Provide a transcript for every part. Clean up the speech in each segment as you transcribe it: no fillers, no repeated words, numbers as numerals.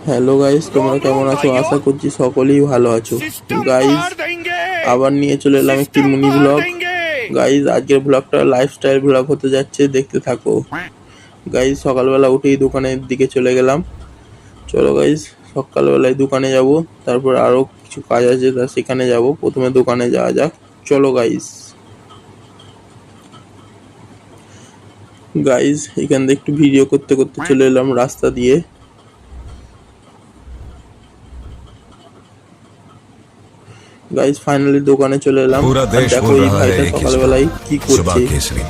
Hello guys, তোমরা কেমন আছো? আশা করছি সকলেই ভালো আছো। গাইস, আবার নিয়ে চলে এলাম একটি মিনি ব্লগ। গাইস, আজকের ব্লগটা লাইফস্টাইল ব্লগ হতে যাচ্ছে, দেখতে থাকো। গাইস, সকালবেলা উঠেই দোকানের দিকে চলে গেলাম। চলো গাইস, সকালবেলায় দোকানে যাব, তারপর আরো কিছু কাজ আছে, তা সেখানে যাব। প্রথমে দোকানে যাওয়া যাক, চলো গাইস। গাইস, এখান থেকে একটু ভিডিও করতে করতে চলে এলাম রাস্তা দিয়ে। গাইস, ফাইনালি দোকানে চলে এলাম। पूरा আর देश দেখো बोल এই रहा है ভাইটা एक ही সকালবেলায় কি जुबान, जुबा করছে। केसरी।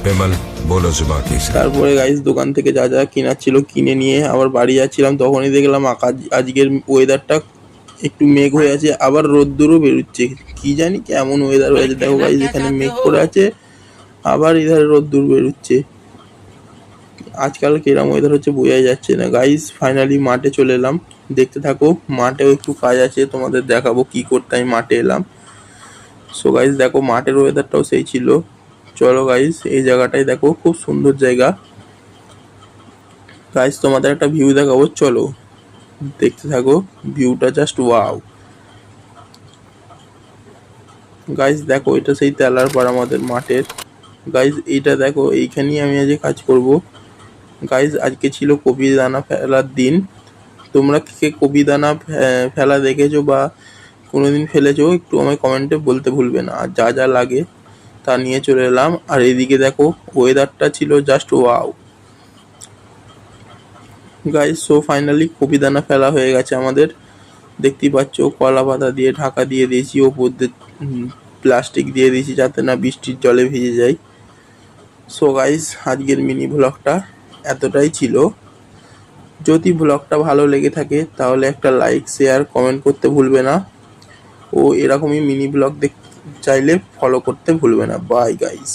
विमल बोलो जुबा केसरी। তারপরে গাইস, দোকান থেকে যা যা কেনার ছিল কিনে নিয়ে আবার বাড়ি যাচ্ছিলাম, তখনই দেখলাম আকাশ আজকের ওয়েদারটা একটু মেঘ হয়ে আছে, আবার রোদ্দুরও বেরোচ্ছে। কি জানি কেমন ওয়েদার হয়ে আছে। দেখো গাইস, এখানে মেঘ করে আছে, আবার এধারে রোদ্দুর বেরোচ্ছে। আজকাল কিরম ওয়েদার হচ্ছে বোঝাই যাচ্ছে না। গাইস, ফাইনালি মাঠে চলে এলাম, দেখতে থাকো। মাঠেও একটু কাজ আছে, তোমাদের দেখাবো কি করতে আমি মাঠে এলাম। সো গাইস, দেখো মাঠের ওয়েদারটাও সেই ছিল। চলো গাইস, এই জায়গাটাই দেখো, খুব সুন্দর জায়গা। গাইস, তোমাদের একটা ভিউ দেখাবো, চলো দেখতে থাকো। ভিউটা জাস্ট ওয়াও। গাইস, দেখো এটা সেই তেলার পাড় আমাদের মাঠের। গাইস, এইটা দেখো, এইখানেই আমি আজ কাজ করব। গাইস, আজকে ছিল কপি দানা ফেলার দিন। তোমরা কে কপি দানা ফেলা দেখেছো বা কোনোদিন ফেলেছো, একটু আমায় কমেন্টে বলতে ভুলবে না। আর যা যা লাগে তা নিয়ে চলে এলাম। আর এদিকে দেখো, ওয়েদারটা ছিল just wow. Guys, so finally copy দানা ফেলা হয়ে গেছে আমাদের। দেখতেই পাচ্ছ, কলা পাতা দিয়ে ঢাকা দিয়ে দিয়েছি, ওপর দিয়ে প্লাস্টিক দিয়ে দিয়েছি যাতে না বৃষ্টির জলে ভিজে যায়। সো গাইস, আজকের মিনি ব্লগটা এতটাই ছিল। যদি ব্লগটা ভালো লেগে থাকে তাহলে একটা লাইক, শেয়ার, কমেন্ট করতে ভুলবে না। ও এরকমই মিনি ব্লগ চাইলে ফলো করতে ভুলবে না। Bye guys.